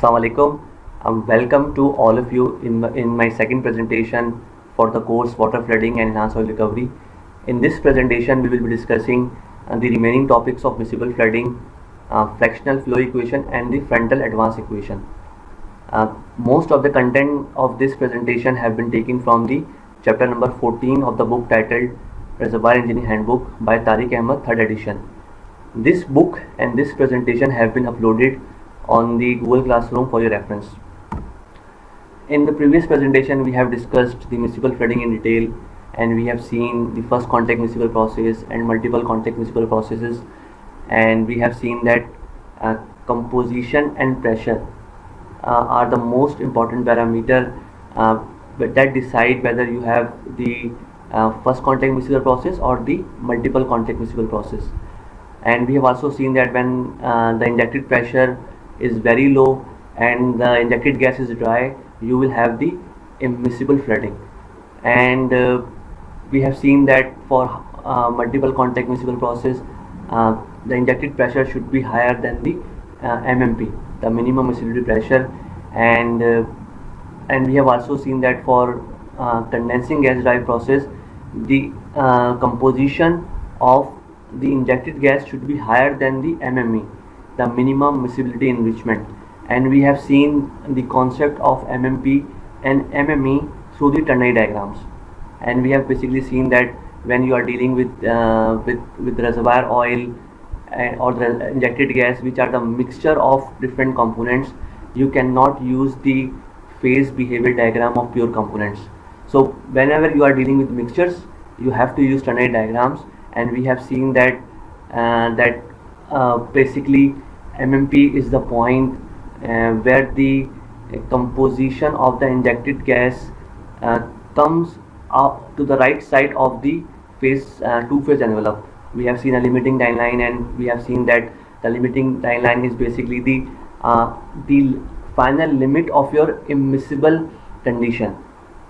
Assalamu alaikum. Welcome to all of you in my second presentation for the course Water Flooding and Enhanced Oil Recovery. In this presentation, we will be discussing the remaining topics of miscible flooding, fractional flow equation and the frontal advance equation. Most of the content of this presentation have been taken from the chapter number 14 of the book titled Reservoir Engineering Handbook by Tariq Ahmed, 3rd edition. This book and this presentation have been uploaded on the Google Classroom for your reference. In the previous presentation, we have discussed the miscible flooding in detail, and we have seen the first contact miscible process and multiple contact miscible processes, and we have seen that composition and pressure are the most important parameter that decide whether you have the first contact miscible process or the multiple contact miscible process. And we have also seen that when the injected pressure is very low and the injected gas is dry, you will have the immiscible flooding. And we have seen that for multiple contact miscible process, the injected pressure should be higher than the MMP, the minimum miscibility pressure. And we have also seen that for condensing gas dry process, the composition of the injected gas should be higher than the MME, the minimum miscibility enrichment. And we have seen the concept of MMP and MME through the ternary diagrams. And we have basically seen that when you are dealing with reservoir oil or the injected gas, which are the mixture of different components, you cannot use the phase behavior diagram of pure components. So whenever you are dealing with mixtures, you have to use ternary diagrams. And we have seen that basically MMP is the point where the composition of the injected gas comes up to the right side of the two-phase envelope. We have seen a limiting timeline, and we have seen that the limiting timeline is basically the final limit of your immiscible condition.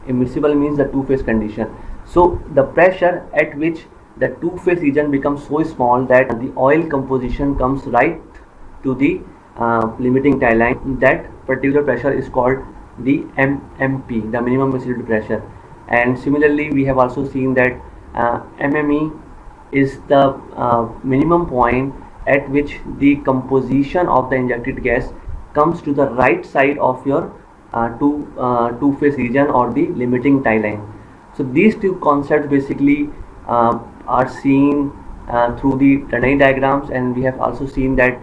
Immiscible means the two-phase condition. So the pressure at which the two-phase region becomes so small that the oil composition comes right to the limiting timeline. That particular pressure is called the MMP, the minimum miscibility pressure. And similarly, we have also seen that MME is the minimum point at which the composition of the injected gas comes to the right side of your two-phase region or the limiting timeline. So these two concepts basically are seen through the ternary diagrams, and we have also seen that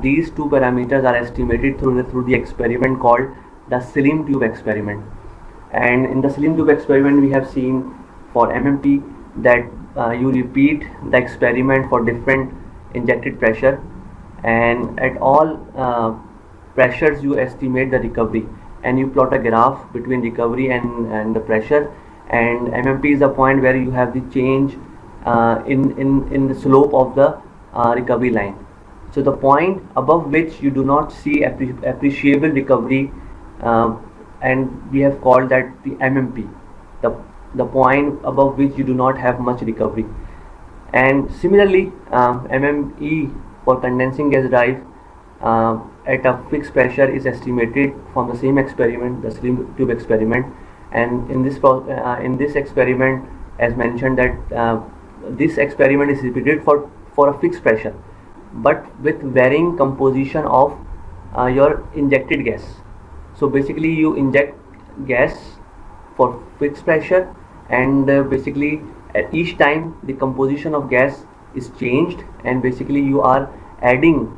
these two parameters are estimated through the experiment called the Slim tube experiment. And in the Slim tube experiment, we have seen for MMP that you repeat the experiment for different injected pressure, and at all pressures you estimate the recovery, and you plot a graph between recovery and the pressure. And MMP is the point where you have the change in the slope of the recovery line. So the point above which you do not see appreciable recovery, and we have called that the MMP, the point above which you do not have much recovery. And similarly, MME for condensing gas drive at a fixed pressure is estimated from the same experiment, the Slim tube experiment. And in this experiment, as mentioned, that this experiment is repeated for a fixed pressure, but with varying composition of your injected gas. So basically, you inject gas for fixed pressure, and basically at each time the composition of gas is changed, and basically you are adding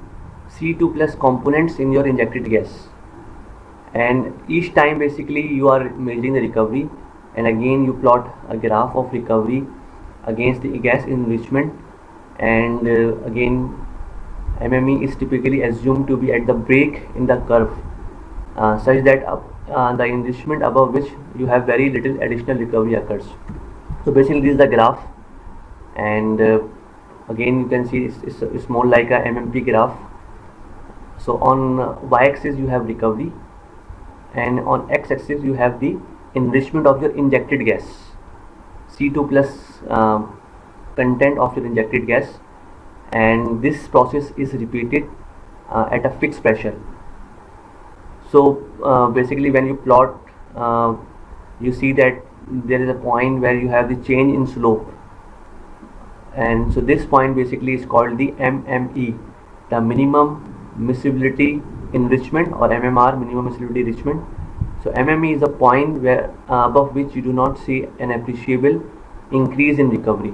C2 plus components in your injected gas. And each time basically you are measuring the recovery, and again you plot a graph of recovery against the gas enrichment. And again, MME is typically assumed to be at the break in the curve, such that the enrichment above which you have very little additional recovery occurs. So basically this is the graph, and again you can see it's more like a MMP graph. So on y-axis you have recovery, and on x-axis you have the enrichment of your injected gas, C2 plus content of your injected gas, and this process is repeated at a fixed pressure. So basically when you plot, you see that there is a point where you have the change in slope, and so this point basically is called the MME, the minimum miscibility enrichment, or MMR, minimum miscibility enrichment. So MME is a point where above which you do not see an appreciable increase in recovery.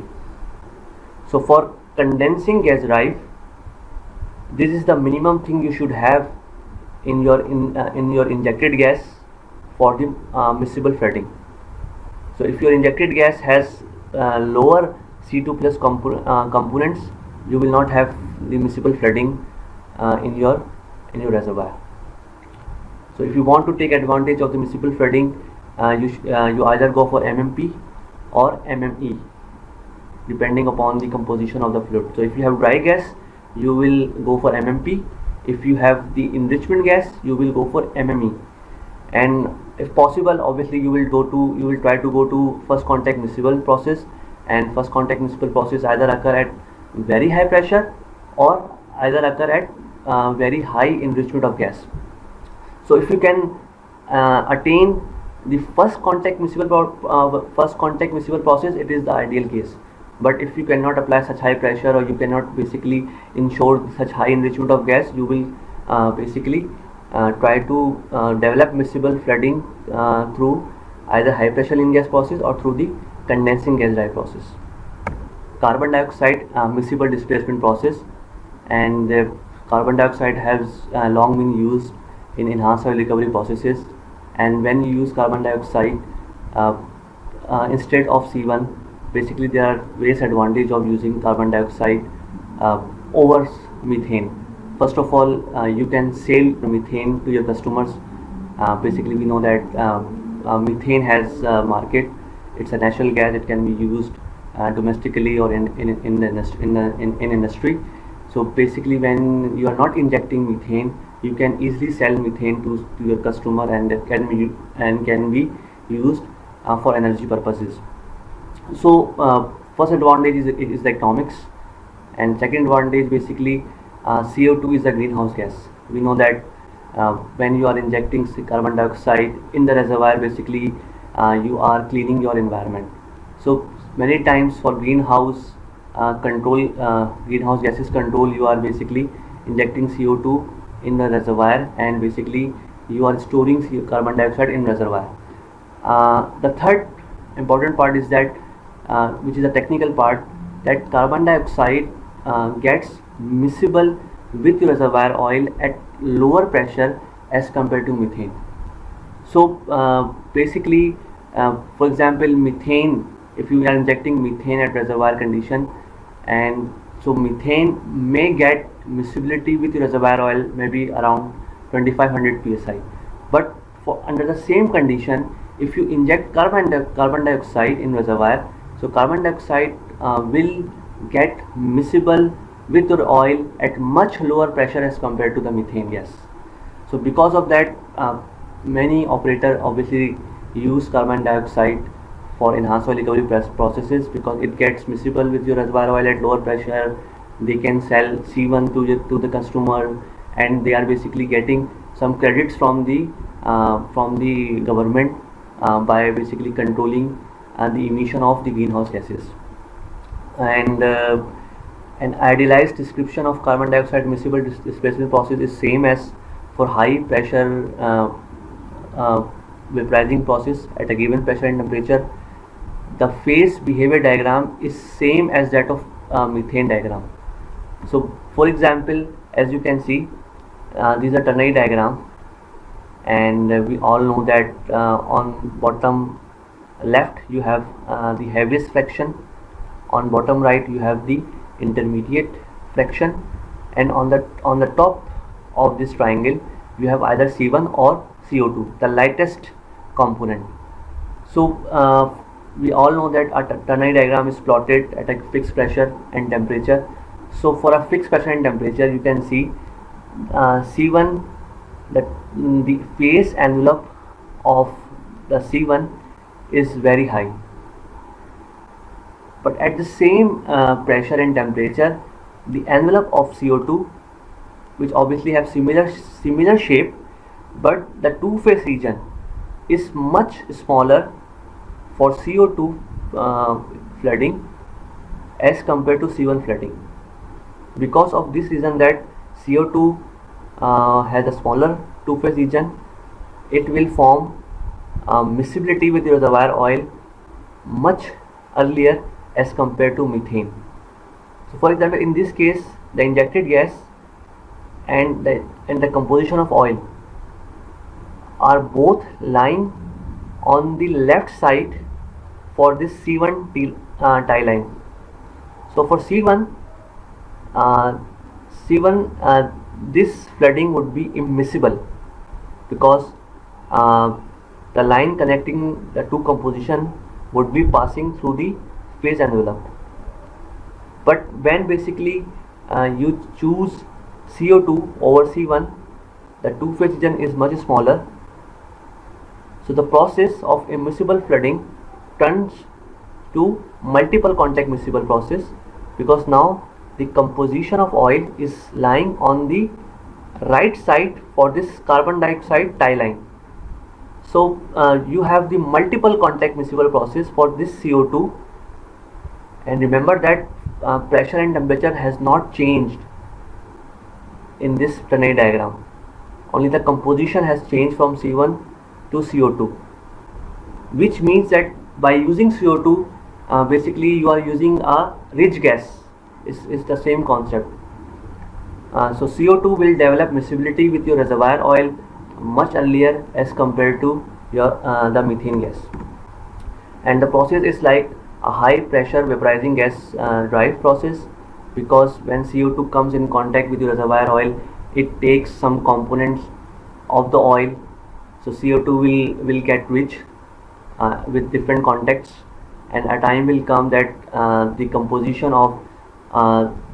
So for condensing gas drive, this is the minimum thing you should have in your injected gas for the miscible flooding. So if your injected gas has lower C2 plus components, you will not have the miscible flooding in your reservoir. So if you want to take advantage of the miscible flooding, you either go for MMP or MME, depending upon the composition of the fluid. So if you have dry gas, you will go for MMP. If you have the enrichment gas, you will go for MME. And if possible, obviously you will try to go to first contact miscible process, and first contact miscible process either occur at very high pressure or either occur at very high enrichment of gas. So if you can attain the first contact miscible process, it is the ideal case. But if you cannot apply such high pressure, or you cannot basically ensure such high enrichment of gas, you will basically try to develop miscible flooding through either high pressure in gas process or through the condensing gas drive process. Carbon dioxide miscible displacement process, and carbon dioxide has long been used in enhanced oil recovery processes. And when you use carbon dioxide instead of C1, basically there are various advantages of using carbon dioxide over methane. First of all, you can sell methane to your customers. Basically we know that methane has a market. It's a natural gas. It can be used domestically or in industry. So basically when you are not injecting methane, you can easily sell methane to your customer, and it can be used for energy purposes. So first advantage is the economics, and second advantage basically CO2 is a greenhouse gas. We know that when you are injecting carbon dioxide in the reservoir, basically you are cleaning your environment. So many times for greenhouse gases control, you are basically injecting CO2 in the reservoir, and basically you are storing carbon dioxide in reservoir. The third important part is that which is a technical part, that carbon dioxide gets miscible with reservoir oil at lower pressure as compared to methane. So basically for example, methane, if you are injecting methane at reservoir condition, and so methane may get miscibility with reservoir oil maybe around 2500 psi, but for under the same condition, if you inject carbon dioxide in reservoir, so carbon dioxide will get miscible with your oil at much lower pressure as compared to the methane gas. So because of that, many operators obviously use carbon dioxide for enhanced oil recovery processes, because it gets miscible with your reservoir oil at lower pressure. They can sell C1 to the customer, and they are basically getting some credits from the government by basically controlling the emission of the greenhouse gases. And an idealized description of carbon dioxide miscible displacement process is same as for high pressure vaporizing process at a given pressure and temperature. The phase behavior diagram is same as that of methane diagram. So for example, as you can see, these are ternary diagram, and we all know that on bottom left you have the heaviest fraction, on bottom right you have the intermediate fraction, and on the top of this triangle you have either C1 or CO2, the lightest component. So we all know that a ternary diagram is plotted at a fixed pressure and temperature. So for a fixed pressure and temperature, you can see C1, the phase envelope of the C1 is very high, but at the same pressure and temperature, the envelope of CO2, which obviously have similar shape, but the two-phase region is much smaller for CO2 flooding as compared to C1 flooding. Because of this reason that CO2 has a smaller two-phase region, it will form miscibility with the reservoir oil much earlier as compared to methane. So for example, in this case, the injected gas and the composition of oil are both lying on the left side for this C1 tie line. So for C1, this flooding would be immiscible because the line connecting the two composition would be passing through the phase envelope. But when basically you choose CO2 over C1, the two-phase region is much smaller. So the process of immiscible flooding turns to multiple contact miscible process, because now the composition of oil is lying on the right side for this carbon dioxide tie line. So you have the multiple contact miscible process for this CO2, and remember that pressure and temperature has not changed in this ternary diagram. Only the composition has changed from C1 to CO2, which means that by using CO2, basically you are using a rich gas. It's the same concept. So CO2 will develop miscibility with your reservoir oil much earlier as compared to your the methane gas, and the process is like a high pressure vaporizing gas drive process, because when CO2 comes in contact with your reservoir oil, it takes some components of the oil. So CO2 will get rich with different contacts, and a time will come that the composition of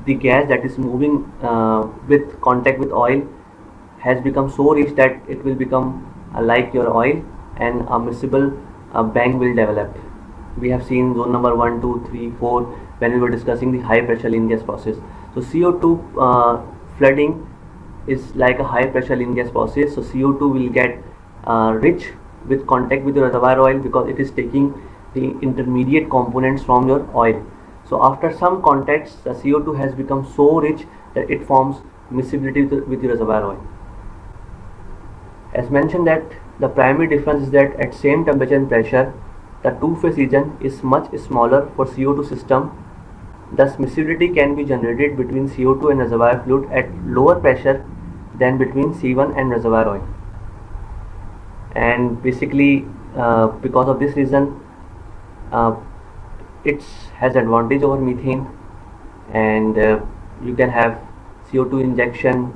the gas that is moving with contact with oil has become so rich that it will become like your oil, and a miscible bank will develop. We have seen zone number 1, 2, 3, 4 when we were discussing the high pressure lean gas process. So CO2 flooding is like a high pressure lean gas process. So CO2 will get rich with contact with your reservoir oil because it is taking the intermediate components from your oil. So after some contacts, the CO2 has become so rich that it forms miscibility with the reservoir oil. As mentioned, that the primary difference is that at same temperature and pressure, the two-phase region is much smaller for CO2 system. Thus miscibility can be generated between CO2 and reservoir fluid at lower pressure than between C1 and reservoir oil. And basically because of this reason, it has advantage over methane, and you can have CO2 injection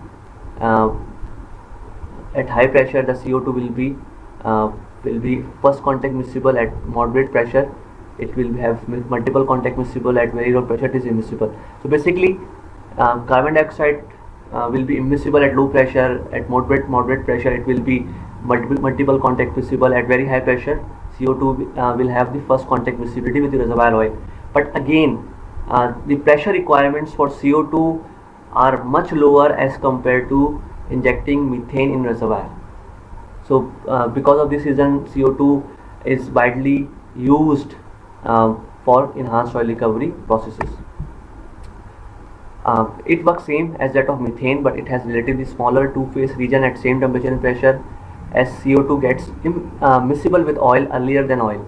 at high pressure. The CO2 will be first contact miscible at moderate pressure. It will have multiple contact miscible at very low pressure. It is immiscible. So basically carbon dioxide will be immiscible at low pressure. At moderate pressure it will be multiple contact miscible. At very high pressure, CO2 will have the first contact miscibility with the reservoir oil. But again, the pressure requirements for CO2 are much lower as compared to injecting methane in reservoir. So because of this reason, CO2 is widely used for enhanced oil recovery processes. It works same as that of methane, but it has relatively smaller two-phase region at same temperature and pressure, as CO2 gets miscible with oil earlier than oil.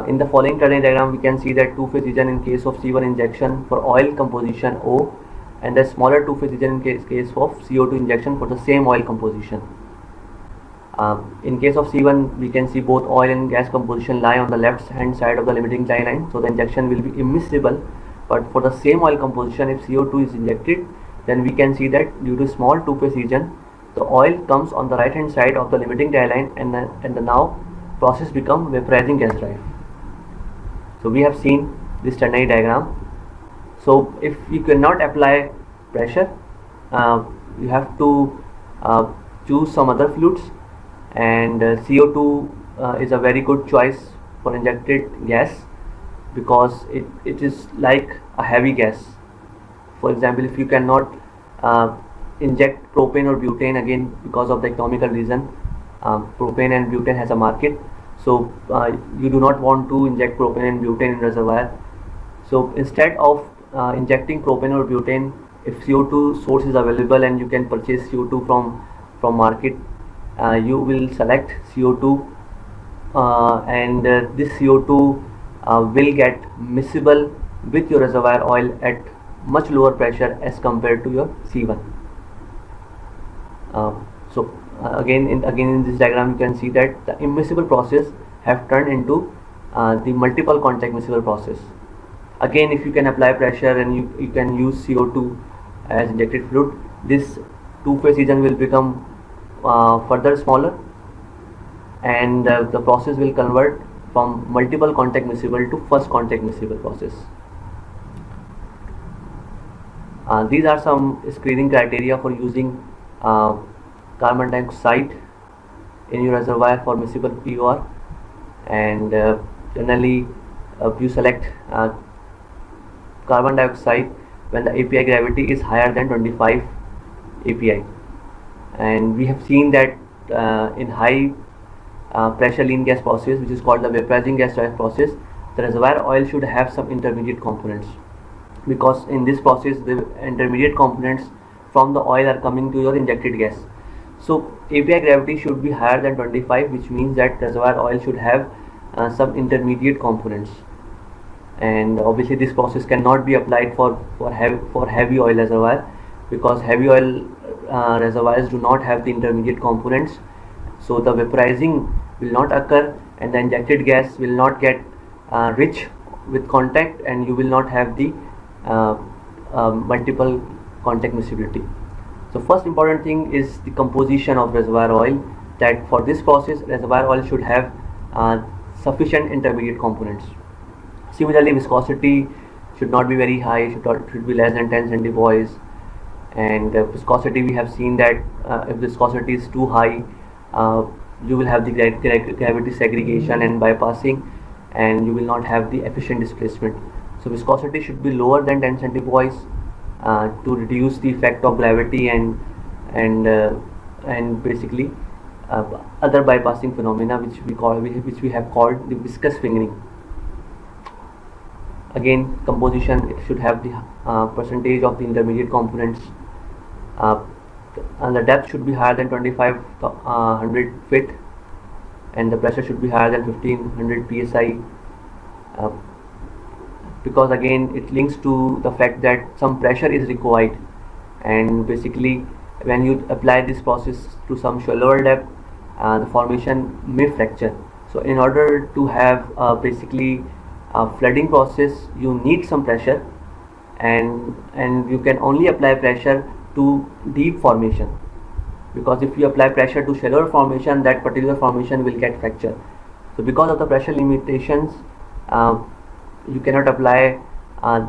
In the following ternary diagram, we can see that two-phase region in case of C1 injection for oil composition O, and the smaller two-phase region in case of CO2 injection for the same oil composition. In case of C1, we can see both oil and gas composition lie on the left hand side of the limiting tie line, so the injection will be immiscible. But for the same oil composition, if CO2 is injected, then we can see that due to small two-phase region, the oil comes on the right hand side of the limiting tie line, and the now process become vaporizing gas drive. So we have seen this ternary diagram. So if you cannot apply pressure, you have to choose some other fluids, and CO2 is a very good choice for injected gas because it is like a heavy gas. For example, if you cannot inject propane or butane, again because of the economical reason. Propane and butane has a market, so you do not want to inject propane and butane in reservoir. So instead of injecting propane or butane, if CO2 source is available and you can purchase CO2 from market, you will select CO2, and this CO2 will get miscible with your reservoir oil at much lower pressure as compared to your C1. Again in this diagram you can see that the immiscible process have turned into the multiple contact miscible process. Again, if you can apply pressure and you can use CO2 as injected fluid, this two-phase region will become further smaller, and the process will convert from multiple contact miscible to first contact miscible process. These are some screening criteria for using carbon dioxide in your reservoir for miscible EOR, and generally you select carbon dioxide when the API gravity is higher than 25 API, and we have seen that in high pressure lean gas process, which is called the vaporizing gas drive process, the reservoir oil should have some intermediate components, because in this process the intermediate components from the oil are coming to your injected gas. So API gravity should be higher than 25, which means that reservoir oil should have some intermediate components, and obviously this process cannot be applied for heavy oil reservoir, because heavy oil reservoirs do not have the intermediate components, so the vaporizing will not occur and the injected gas will not get rich with contact, and you will not have the multiple contact miscibility. So first important thing is the composition of reservoir oil, that for this process reservoir oil should have sufficient intermediate components. Similarly, viscosity should not be very high, should be less than 10 centipoise, and viscosity, we have seen that if viscosity is too high, you will have the gravity segregation and bypassing, and you will not have the efficient displacement. So viscosity should be lower than 10 centipoise to reduce the effect of gravity and basically other bypassing phenomena which we have called the viscous fingering. Again, composition, it should have the percentage of the intermediate components, and the depth should be higher than 2500 feet, and the pressure should be higher than 1500 psi, because again it links to the fact that some pressure is required, and basically when you apply this process to some shallower depth, the formation may fracture. So in order to have basically flooding process, you need some pressure, and you can only apply pressure to deep formation, because if you apply pressure to shallower formation, that particular formation will get fracture. So because of the pressure limitations, you cannot apply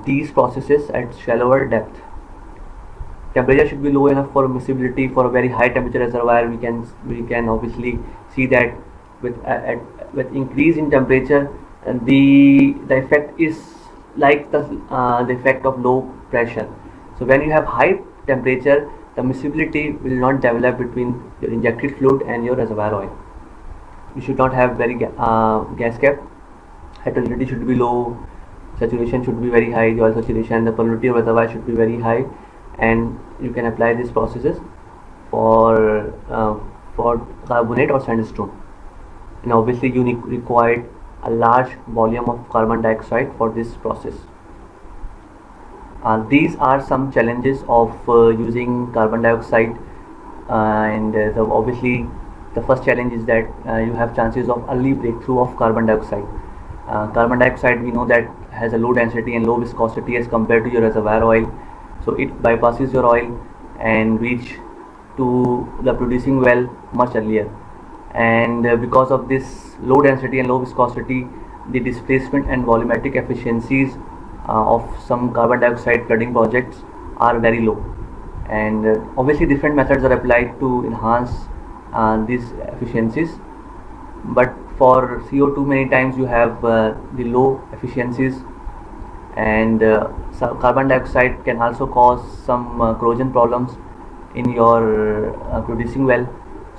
these processes at shallower depth. Temperature should be low enough for miscibility. For a very high temperature reservoir, we can obviously see that with increase in temperature, the effect is like the effect of low pressure. So when you have high temperature, the miscibility will not develop between your injected fluid and your reservoir oil. You should not have very gas cap. Heterogeneity should be low, saturation should be very high, the oil saturation, the permeability of reservoir should be very high, and you can apply these processes for carbonate or sandstone. And obviously you require a large volume of carbon dioxide for this process. These are some challenges of using carbon dioxide, and obviously the first challenge is that you have chances of early breakthrough of carbon dioxide. Carbon dioxide, we know that has a low density and low viscosity as compared to your reservoir oil, so it bypasses your oil and reach to the producing well much earlier, and because of this low density and low viscosity, the displacement and volumetric efficiencies of some carbon dioxide flooding projects are very low, and obviously different methods are applied to enhance these efficiencies, but for CO2 many times you have the low efficiencies, and so carbon dioxide can also cause some corrosion problems in your producing well.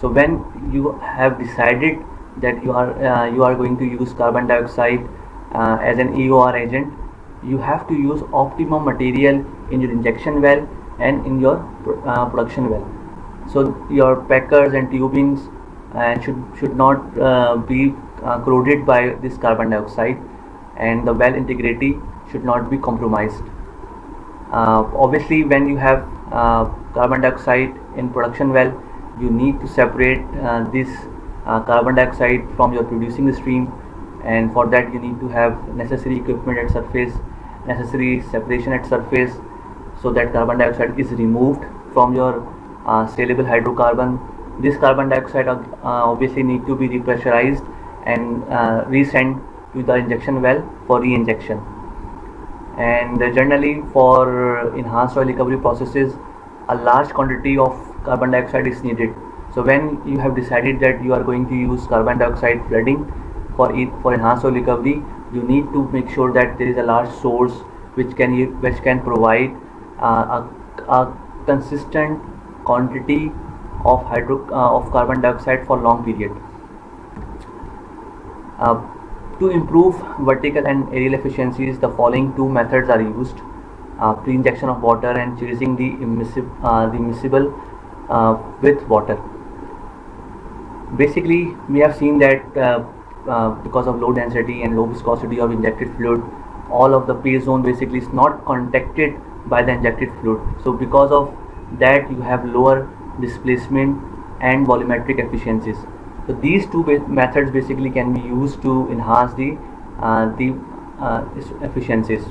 So when you have decided that you are going to use carbon dioxide as an EOR agent, you have to use optimum material in your injection well and in your production well. So your packers and tubings should not be corroded by this carbon dioxide, and the well integrity should not be compromised. Obviously, when you have carbon dioxide in production well, you need to separate this carbon dioxide from your producing stream, and for that you need to have necessary equipment at surface, necessary separation at surface, so that carbon dioxide is removed from your saleable hydrocarbon. This carbon dioxide obviously need to be repressurized and resent to the injection well for re-injection. And generally for enhanced oil recovery processes, a large quantity of carbon dioxide is needed. So when you have decided that you are going to use carbon dioxide flooding for enhanced oil recovery, you need to make sure that there is a large source which can provide a consistent quantity of carbon dioxide for long period. To improve vertical and aerial efficiencies, the following two methods are used: pre-injection of water and chasing the miscible with water. Basically, we have seen that because of low density and low viscosity of injected fluid, all of the pay zone basically is not contacted by the injected fluid. So because of that, you have lower displacement and volumetric efficiencies. So these two methods basically can be used to enhance the efficiencies.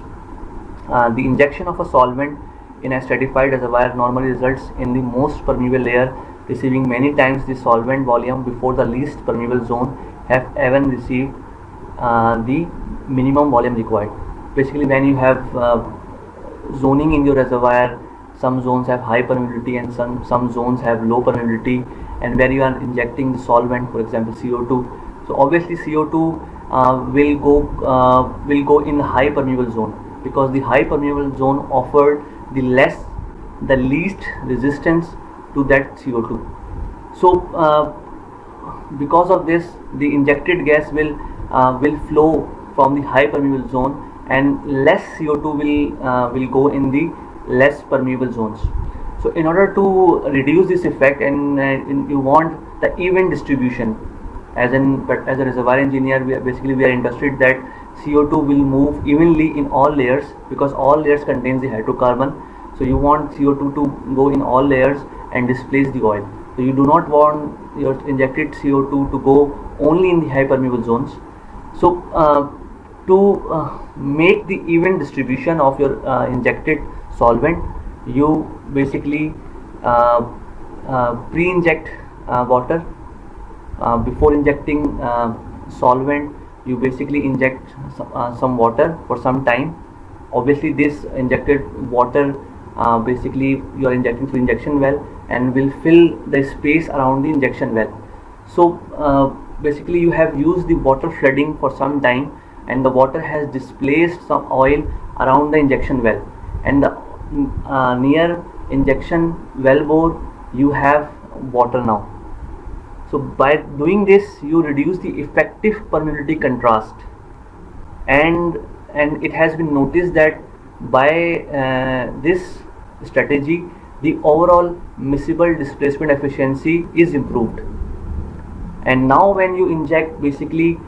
The injection of a solvent in a stratified reservoir normally results in the most permeable layer receiving many times the solvent volume before the least permeable zone have even received the minimum volume required. Basically, when you have zoning in your reservoir, some zones have high permeability and some zones have low permeability, and where you are injecting the solvent, for example CO2, so obviously CO2 will go in the high permeable zone, because the high permeable zone offered the least resistance to that CO2. So because of this, the injected gas will flow from the high permeable zone, and less CO2 will go in the less permeable zones. So in order to reduce this effect, and you want the even distribution, as a reservoir engineer, we are interested that CO2 will move evenly in all layers, because all layers contains the hydrocarbon. So you want CO2 to go in all layers and displace the oil. So you do not want your injected CO2 to go only in the high permeable zones. So to make the even distribution of your injected solvent, you basically pre-inject water. Before injecting solvent, you basically inject some water for some time. Obviously this injected water basically you are injecting through injection well and will fill the space around the injection well. So basically you have used the water flooding for some time, and the water has displaced some oil around the injection well, and the near injection well bore you have water now. So by doing this, you reduce the effective permeability contrast, and it has been noticed that by this strategy, the overall miscible displacement efficiency is improved. And now when you inject basically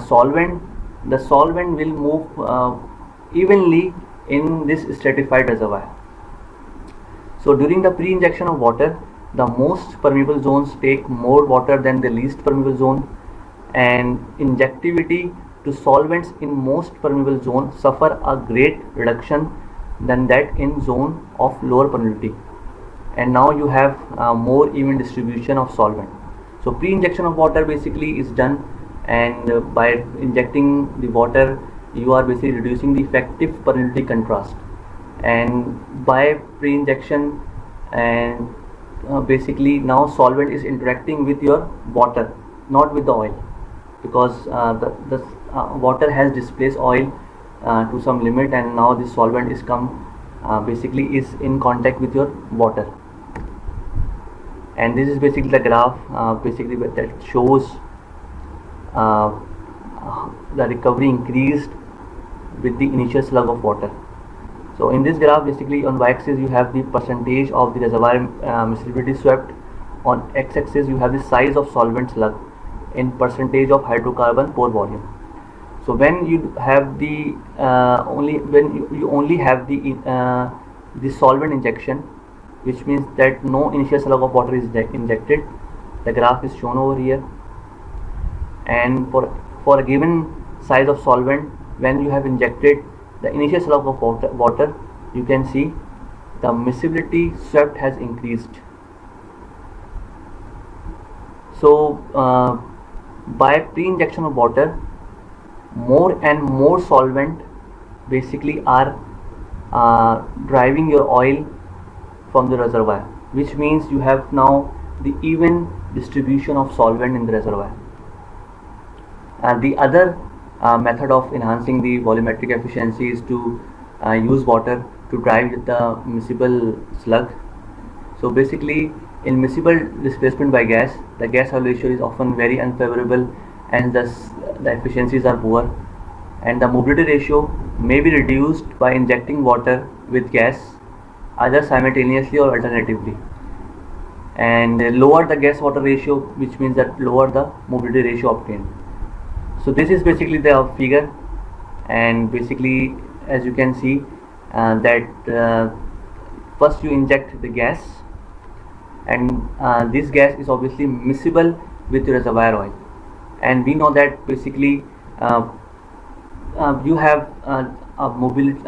solvent, the solvent will move evenly in this stratified reservoir. So during the pre-injection of water, the most permeable zones take more water than the least permeable zone, and injectivity to solvents in most permeable zone suffer a great reduction than that in zone of lower permeability. And now you have more even distribution of solvent. So pre-injection of water basically is done, and by injecting the water, you are basically reducing the effective permeability contrast. And by pre-injection, and basically now solvent is interacting with your water, not with the oil, because the water has displaced oil to some limit, and now this solvent is basically is in contact with your water. And this is basically the graph basically that shows uh, the recovery increased with the initial slug of water. So in this graph, basically on y-axis you have the percentage of the reservoir miscibility swept. On x-axis you have the size of solvent slug in percentage of hydrocarbon pore volume. So when you have the you only have the solvent injection, which means that no initial slug of water is injected. The graph is shown over here. And for a given size of solvent, when you have injected the initial slug of water, you can see the miscibility swept has increased. So by pre-injection of water, more and more solvent basically are driving your oil from the reservoir, which means you have now the even distribution of solvent in the reservoir. The other method of enhancing the volumetric efficiency is to use water to drive the miscible slug. So basically in miscible displacement by gas, the gas oil ratio is often very unfavorable and thus the efficiencies are poor, and the mobility ratio may be reduced by injecting water with gas either simultaneously or alternatively, and lower the gas water ratio, which means that lower the mobility ratio obtained. So this is basically the figure, and basically as you can see that first you inject the gas, and this gas is obviously miscible with reservoir oil, and we know that basically you have a mobility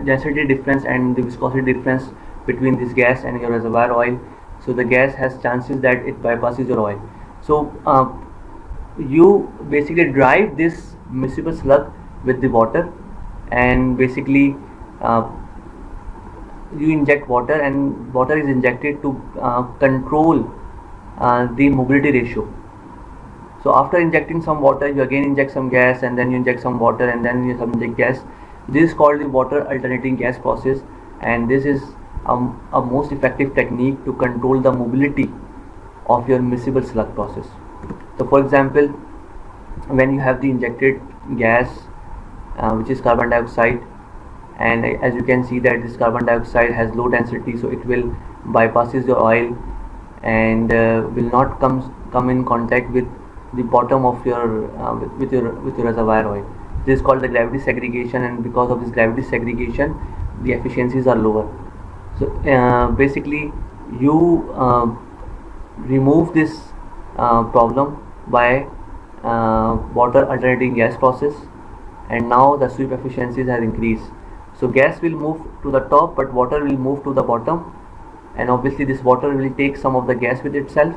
density difference and the viscosity difference between this gas and your reservoir oil. So the gas has chances that it bypasses your oil. So you basically drive this miscible slug with the water, and basically you inject water, and water is injected to control the mobility ratio. So after injecting some water, you again inject some gas, and then you inject some water, and then you inject gas. This is called the water alternating gas process, and this is a most effective technique to control the mobility of your miscible slug process. So for example, when you have the injected gas which is carbon dioxide, and as you can see that this carbon dioxide has low density, so it will bypasses your oil and will not come in contact with the bottom of your with your reservoir oil. This is called the gravity segregation, and because of this gravity segregation the efficiencies are lower. So basically you remove this problem by water alternating gas process, and now the sweep efficiencies have increased. So gas will move to the top, but water will move to the bottom, and obviously this water will take some of the gas with itself,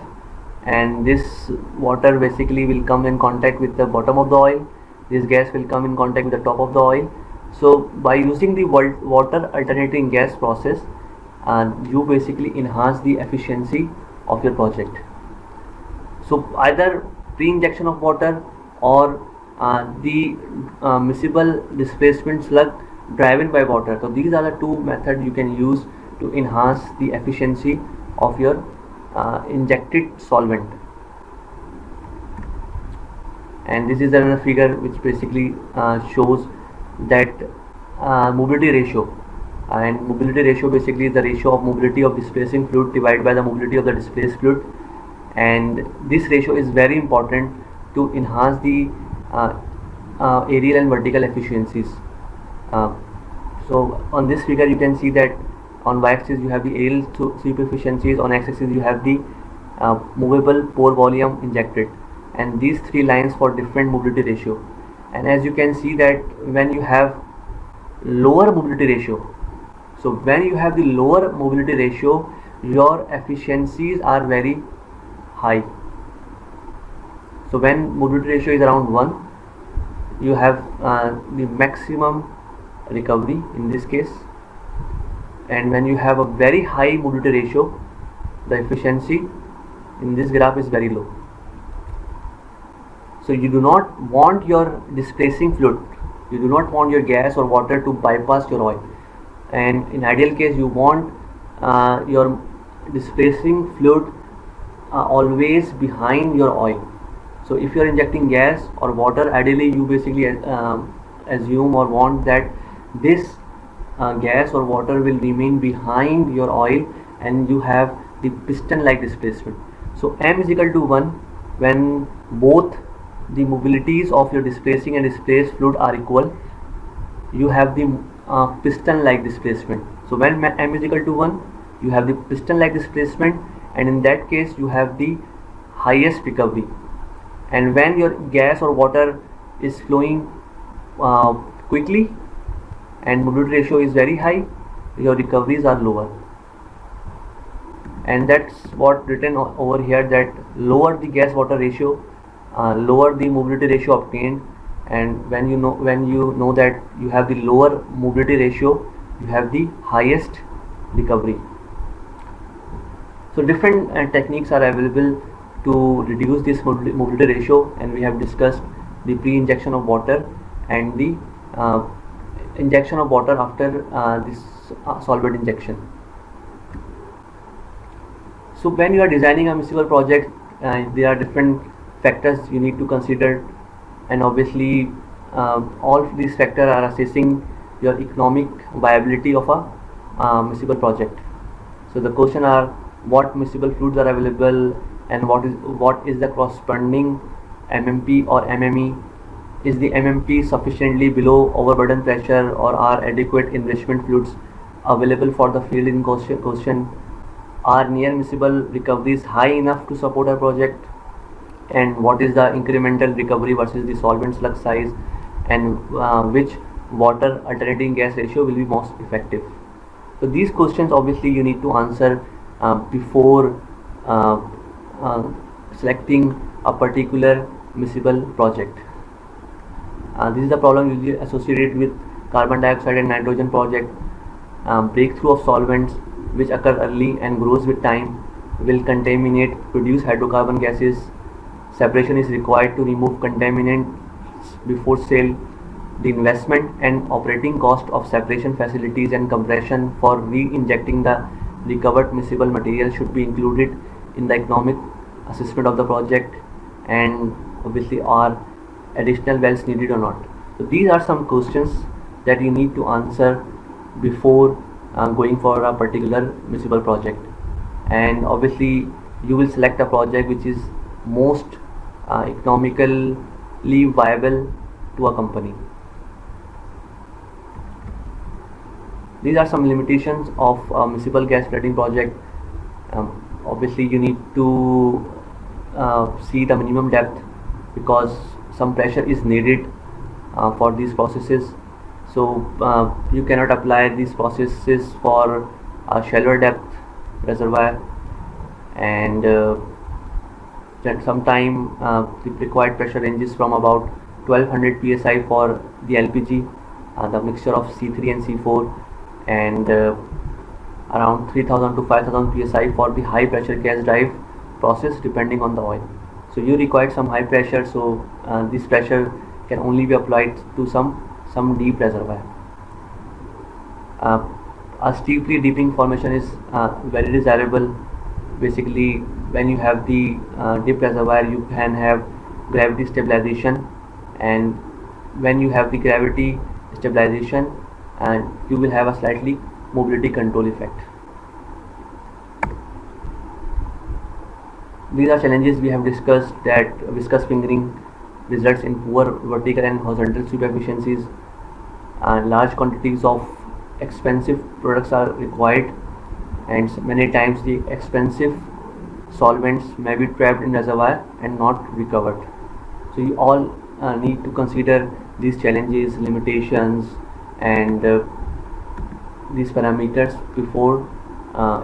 and this water basically will come in contact with the bottom of the oil. This gas will come in contact with the top of the oil. So by using the water alternating gas process, you basically enhance the efficiency of your project. So either pre-injection of water or the miscible displacement slug driven by water. So these are the two methods you can use to enhance the efficiency of your injected solvent. And this is another figure which basically shows that mobility ratio, and mobility ratio basically is the ratio of mobility of displacing fluid divided by the mobility of the displaced fluid, and this ratio is very important to enhance the aerial and vertical efficiencies. So on this figure you can see that on y-axis you have the aerial sweep efficiencies, on x-axis you have the movable pore volume injected, and these three lines for different mobility ratio. And as you can see that when you have lower mobility ratio, so when you have the lower mobility ratio, your efficiencies are very high. So when mobility ratio is around 1, you have the maximum recovery in this case, and when you have a very high mobility ratio, the efficiency in this graph is very low. So you do not want your displacing fluid, you do not want your gas or water to bypass your oil, and in ideal case you want your displacing fluid always behind your oil. So if you are injecting gas or water, ideally you basically assume or want that this gas or water will remain behind your oil and you have the piston like displacement. So m is equal to 1 when both the mobilities of your displacing and displaced fluid are equal. You have the piston like displacement. So when m is equal to 1, you have the piston like displacement, and in that case you have the highest recovery. And when your gas or water is flowing quickly and mobility ratio is very high, your recoveries are lower. And that's what written over here, that lower the gas water ratio, lower the mobility ratio obtained. And when you know that you have the lower mobility ratio, you have the highest recovery. So different techniques are available to reduce this mobility ratio, and we have discussed the pre-injection of water and the injection of water after this solvent injection. So when you are designing a miscible project, there are different factors you need to consider, and obviously all of these factors are assessing your economic viability of a miscible project. So the question are, what miscible fluids are available, and what is the corresponding MMP or MME? Is the MMP sufficiently below overburden pressure, or are adequate enrichment fluids available for the field in question? Are near miscible recoveries high enough to support a project? And what is the incremental recovery versus the solvent slug size, and which water alternating gas ratio will be most effective? So these questions obviously you need to answer before selecting a particular miscible project. This is the problem usually associated with carbon dioxide and nitrogen project. Breakthrough of solvents which occur early and grows with time will contaminate, produce hydrocarbon gases. Separation is required to remove contaminants before sale. The investment and operating cost of separation facilities and compression for re-injecting the recovered miscible material should be included in the economic assessment of the project, and obviously are additional wells needed or not. So these are some questions that you need to answer before going for a particular miscible project. And obviously you will select a project which is most economically viable to a company. These are some limitations of a miscible gas flooding project. Obviously you need to see the minimum depth, because some pressure is needed for these processes. So you cannot apply these processes for a shallower depth reservoir, and that sometime the required pressure ranges from about 1200 psi for the LPG, the mixture of C3 and C4, and around 3000 to 5000 psi for the high pressure gas drive process, depending on the oil. So you require some high pressure, so this pressure can only be applied to some deep reservoir. A steeply deepening formation is very desirable. Basically, when you have the deep reservoir, you can have gravity stabilization, and when you have the gravity stabilization, you will have a slightly mobility control effect. These are challenges we have discussed, that viscous fingering results in poor vertical and horizontal sweep efficiencies, and large quantities of expensive products are required, and many times the expensive solvents may be trapped in reservoir and not recovered. So you all need to consider these challenges, limitations, and these parameters before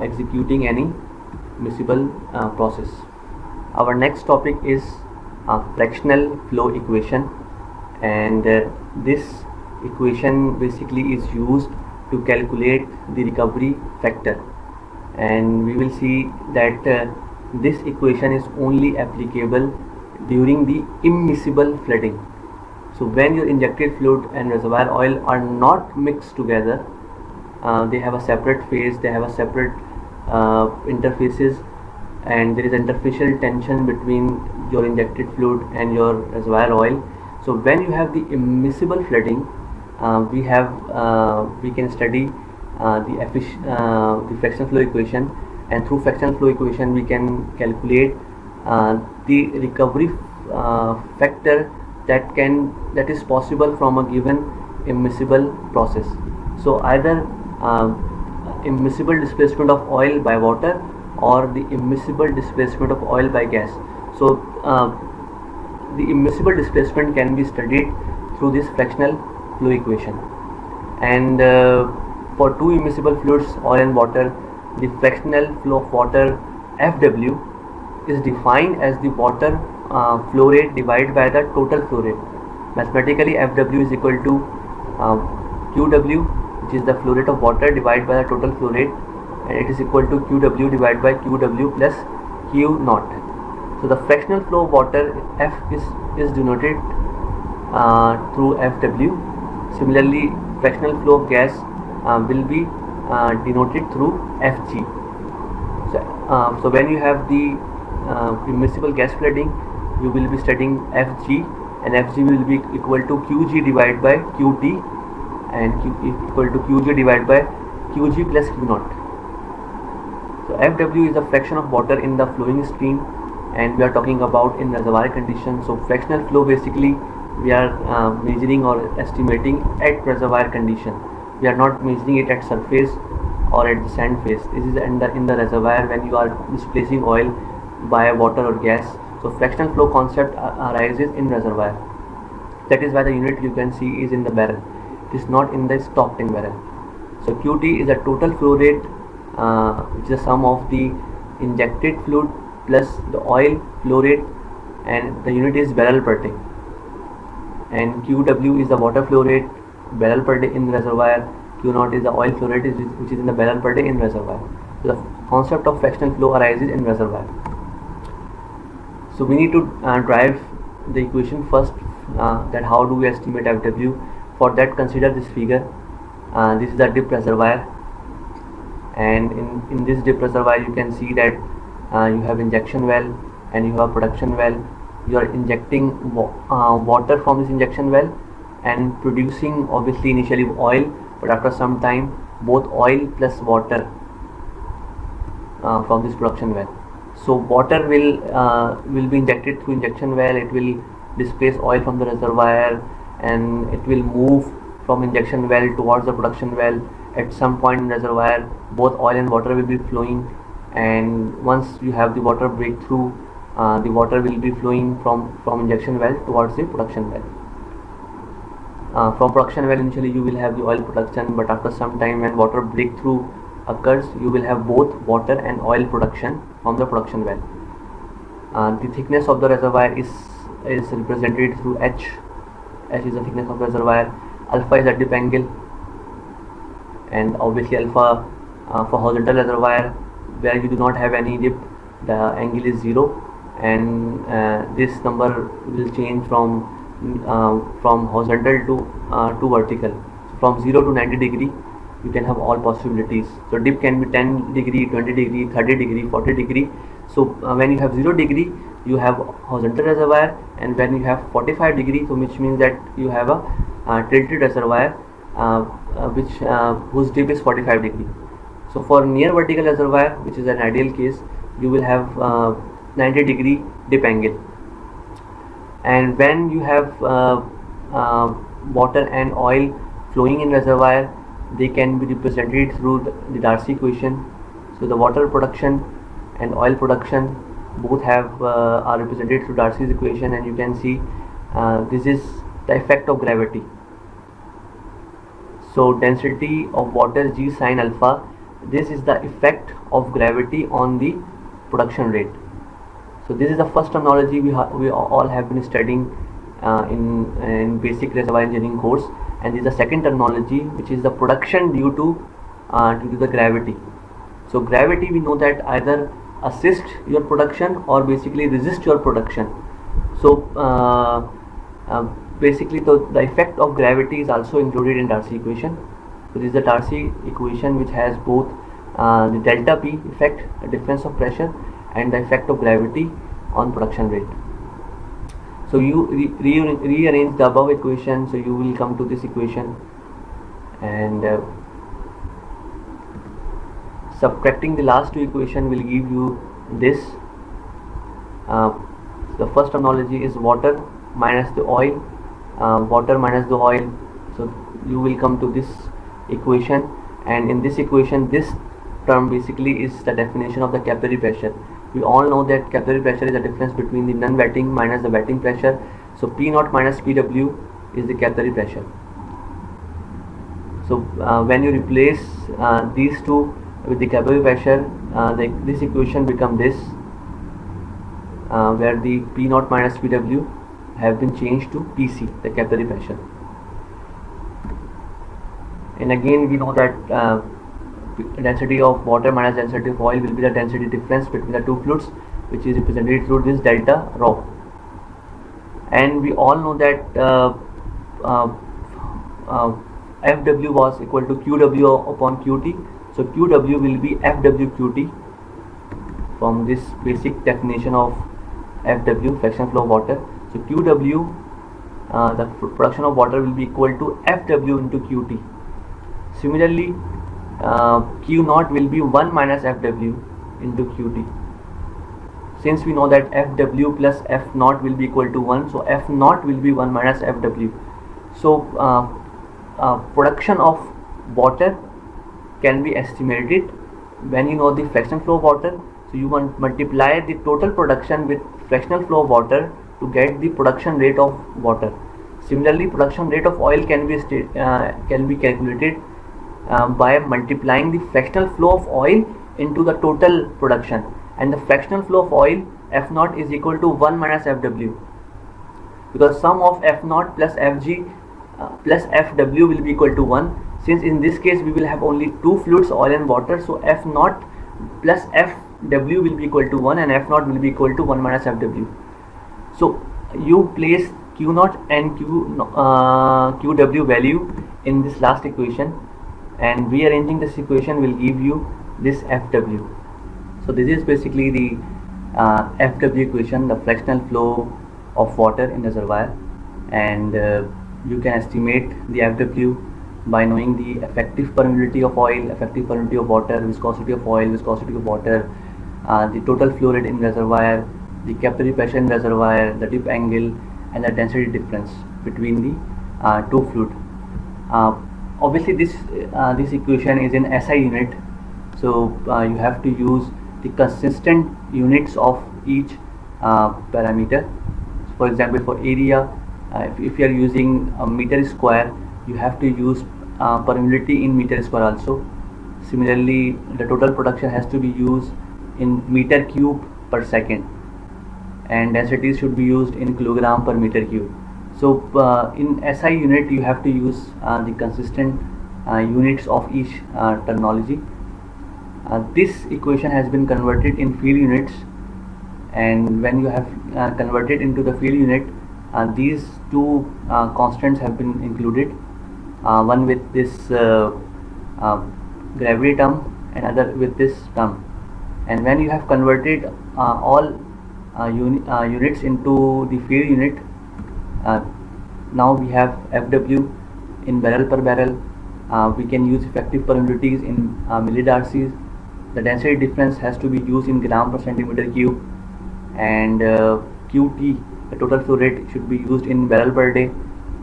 executing any miscible process. Our next topic is fractional flow equation, and this equation basically is used to calculate the recovery factor, and we will see that this equation is only applicable during the immiscible flooding. So when your injected fluid and reservoir oil are not mixed together, they have a separate phase, they have a separate interfaces, and there is interfacial tension between your injected fluid and your reservoir oil. So when you have the immiscible flooding, we can study the fractional flow equation, and through fractional flow equation we can calculate the recovery factor that is possible from a given immiscible process. So either immiscible displacement of oil by water or the immiscible displacement of oil by gas. So the immiscible displacement can be studied through this fractional flow equation, and for two immiscible fluids, oil and water, the fractional flow of water FW is defined as the water flow rate divided by the total flow rate. Mathematically, FW is equal to QW, which is the flow rate of water divided by the total flow rate, and it is equal to QW divided by QW plus Q naught. So the fractional flow of water F is denoted through FW. Similarly, fractional flow of gas will be denoted through Fg. So when you have the immiscible gas flooding, you will be studying Fg, and Fg will be equal to Qg divided by Qt, and Q equal to Qg divided by Qg plus Q naught. So Fw is the fraction of water in the flowing stream, and we are talking about in reservoir condition. So fractional flow, basically we are measuring or estimating at reservoir condition. We are not measuring it at surface or at the sand phase. This is in the reservoir when you are displacing oil by water or gas. So fractional flow concept arises in reservoir. That is why the unit you can see is in the barrel. It is not in the stock tank barrel. So Qt is the total flow rate, which is the sum of the injected fluid plus the oil flow rate, and the unit is barrel per day. And QW is the water flow rate barrel per day in reservoir. Q naught is the oil flow rate which is in the barrel per day in reservoir. So the concept of fractional flow arises in reservoir. So we need to drive the equation first, that how do we estimate FW. For that, consider this figure. This is the dip reservoir, and in this dip reservoir you can see that you have injection well and you have production well. You are injecting water from this injection well and producing obviously initially oil, but after some time both oil plus water from this production well. So water will be injected through injection well. It will displace oil from the reservoir, and it will move from injection well towards the production well. At some point in reservoir, both oil and water will be flowing, and once you have the water breakthrough, the water will be flowing from injection well towards the production well. From production well, initially you will have the oil production, but after some time when water breakthrough occurs, you will have both water and oil production from the production well. The thickness of the reservoir is represented through H. H is the thickness of the reservoir. Alpha is the dip angle, and obviously alpha for horizontal reservoir where you do not have any dip, the angle is 0, and this number will change from horizontal to vertical. So from 0 to 90 degree you can have all possibilities. So dip can be 10 degree, 20 degree, 30 degree, 40 degree. So when you have 0 degree you have horizontal reservoir, and when you have 45 degree, so which means that you have a tilted reservoir whose dip is 45 degree. So for near vertical reservoir, which is an ideal case, you will have 90 degree dip angle. And when you have water and oil flowing in reservoir, they can be represented through the Darcy equation. So the water production and oil production both are represented through Darcy's equation, and you can see this is the effect of gravity. So density of water G sin alpha, this is the effect of gravity on the production rate. So this is the first terminology we all have been studying in basic reservoir engineering course, and this is the second terminology, which is the production due to the gravity. So gravity, we know that either assist your production or basically resist your production. So basically the effect of gravity is also included in Darcy equation. So this is the Darcy equation which has both the delta P effect, a difference of pressure, and the effect of gravity on production rate. So you rearrange the above equation, so you will come to this equation, and subtracting the last two equation will give you this. The first terminology is water minus the oil, so you will come to this equation, and in this equation this term basically is the definition of the capillary pressure. We all know that capillary pressure is the difference between the non-wetting minus the wetting pressure. So P0 minus PW is the capillary pressure. So when you replace these two with the capillary pressure, this equation become this, where the P0 minus PW have been changed to PC, the capillary pressure. And again we know that density of water minus density of oil will be the density difference between the two fluids, which is represented through this delta rho. And we all know that FW was equal to QW upon QT. So QW will be FW QT from this basic definition of FW, fractional flow of water. So QW, the production of water, will be equal to FW into QT. Similarly, Q0 will be 1 minus FW into QT. Since we know that FW plus F0 will be equal to 1, so F0 will be 1 minus FW. So production of water can be estimated when you know the fractional flow of water. So you multiply the total production with fractional flow of water to get the production rate of water. Similarly, production rate of oil can be calculated by multiplying the fractional flow of oil into the total production, and the fractional flow of oil F0 is equal to 1 minus FW, because sum of F0 plus Fg plus Fw will be equal to 1. Since in this case we will have only two fluids, oil and water, so F0 plus Fw will be equal to 1 and F0 will be equal to 1 minus Fw. So you place Q0 and QW value in this last equation, and rearranging this equation will give you this Fw. So this is basically the Fw equation, the fractional flow of water in reservoir, and you can estimate the Fw by knowing the effective permeability of oil, effective permeability of water, viscosity of oil, viscosity of water, the total flow rate in reservoir, the capillary pressure in reservoir, the dip angle, and the density difference between the two fluid. Obviously this equation is in SI unit, so you have to use the consistent units of each parameter. So for example, for area, if you are using a meter square, you have to use permeability in meter square also. Similarly, the total production has to be used in meter cube per second, and densities should be used in kilogram per meter cube. So in SI unit you have to use the consistent units of each terminology. This equation has been converted in field units, and when you have converted into the field unit, these two constants have been included, one with this gravity term and other with this term. And when you have converted all units into the field unit, now we have Fw in barrel per barrel. We can use effective permeabilities in millidarcies. The density difference has to be used in gram per centimeter cube, and Qt, the total flow rate, should be used in barrel per day.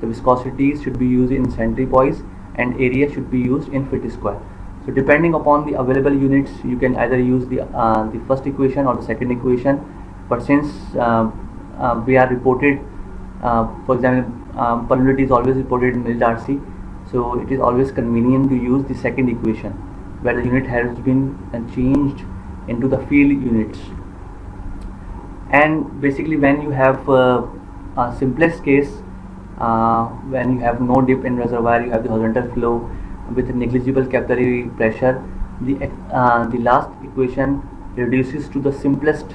The viscosities should be used in centipoise, and area should be used in feet square. So depending upon the available units, you can either use the first equation or the second equation. But since we are reported, for example, permeability is always reported in millidarcy, so it is always convenient to use the second equation, where the unit has been changed into the field units. And basically, when you have a simplest case, when you have no dip in reservoir, you have the horizontal flow with negligible capillary pressure, the last equation reduces to the simplest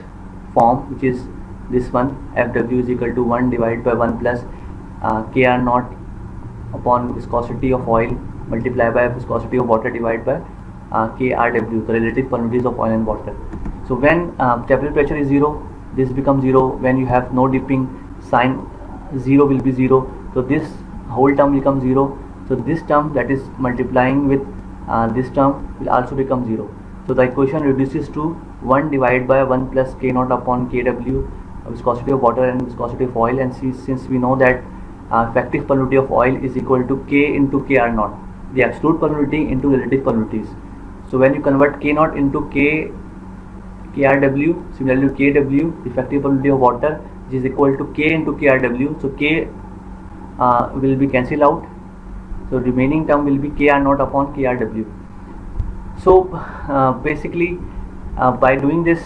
form, which is this one: Fw is equal to 1 divided by 1 plus Kr naught upon viscosity of oil multiplied by viscosity of water divided by Krw, the relative permeabilities of oil and water. So when capillary pressure is 0, this becomes 0. When you have no dipping, sign 0 will be 0. So this whole term becomes 0. So this term that is multiplying with this term will also become 0. So the equation reduces to 1 divided by 1 plus k naught upon kW, viscosity of water and viscosity of oil. And since we know that effective permeability of oil is equal to k into kr naught, the absolute permeability into relative permeabilities. So when you convert k naught into krw, similarly kw, effective permeability of water, which is equal to k into krw. So k will be cancelled out. So remaining term will be kr naught upon krw. So basically by doing this,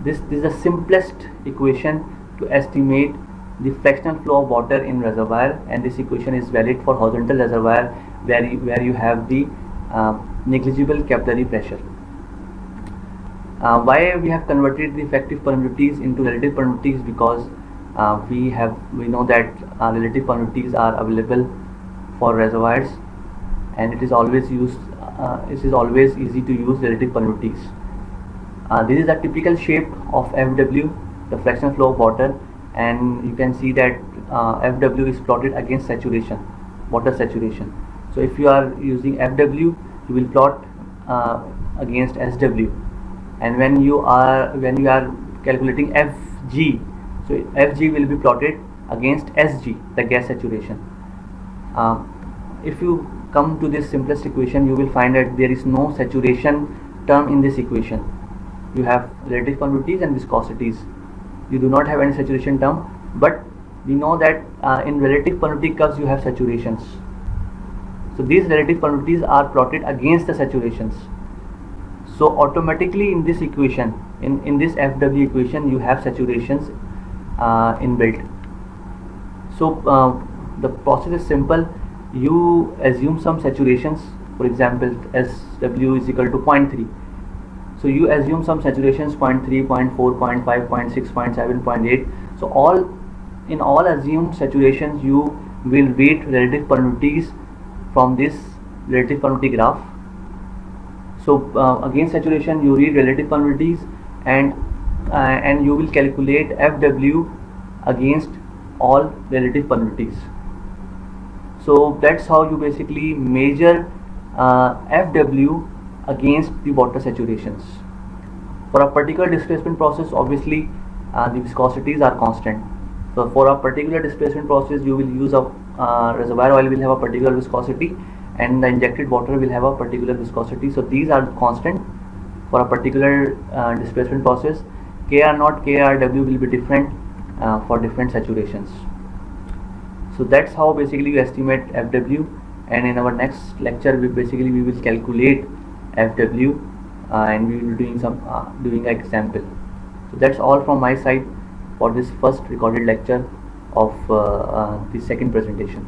this is the simplest equation to estimate the fractional flow of water in reservoir, and this equation is valid for horizontal reservoir where you have the negligible capillary pressure. Why we have converted the effective permeabilities into relative permeabilities? Because we know that relative permeabilities are available for reservoirs, and it is always used. It is always easy to use relative permeabilities. This is the typical shape of FW, the fractional flow of water, and you can see that FW is plotted against saturation, water saturation. So if you are using FW, you will plot against SW, and when you are calculating FG, so FG will be plotted against SG, the gas saturation. If you come to this simplest equation, you will find that there is no saturation term in this equation. You have relative permeabilities and viscosities. You do not have any saturation term, but we know that in relative permeability curves you have saturations. So these relative permeabilities are plotted against the saturations. So automatically in this equation, in this FW equation, you have saturations inbuilt. So the process is simple. You assume some saturations. For example, SW is equal to 0.3. So you assume some saturations 0.3, 0.4, 0.5, 0.6, 0.7, 0.8. So in all assumed saturations, you will weight relative permeabilities from this relative permeability graph. So against saturation, you read relative permeabilities, and you will calculate FW against all relative permeabilities. So that's how you basically measure FW against the water saturations. For a particular displacement process, obviously the viscosities are constant. So for a particular displacement process, you will use a reservoir oil will have a particular viscosity, and the injected water will have a particular viscosity. So these are constant for a particular displacement process. Kr0, Krw will be different for different saturations. So that's how basically you estimate FW, and in our next lecture we will calculate FW and we will be doing an example. So that's all from my side for this first recorded lecture of the second presentation.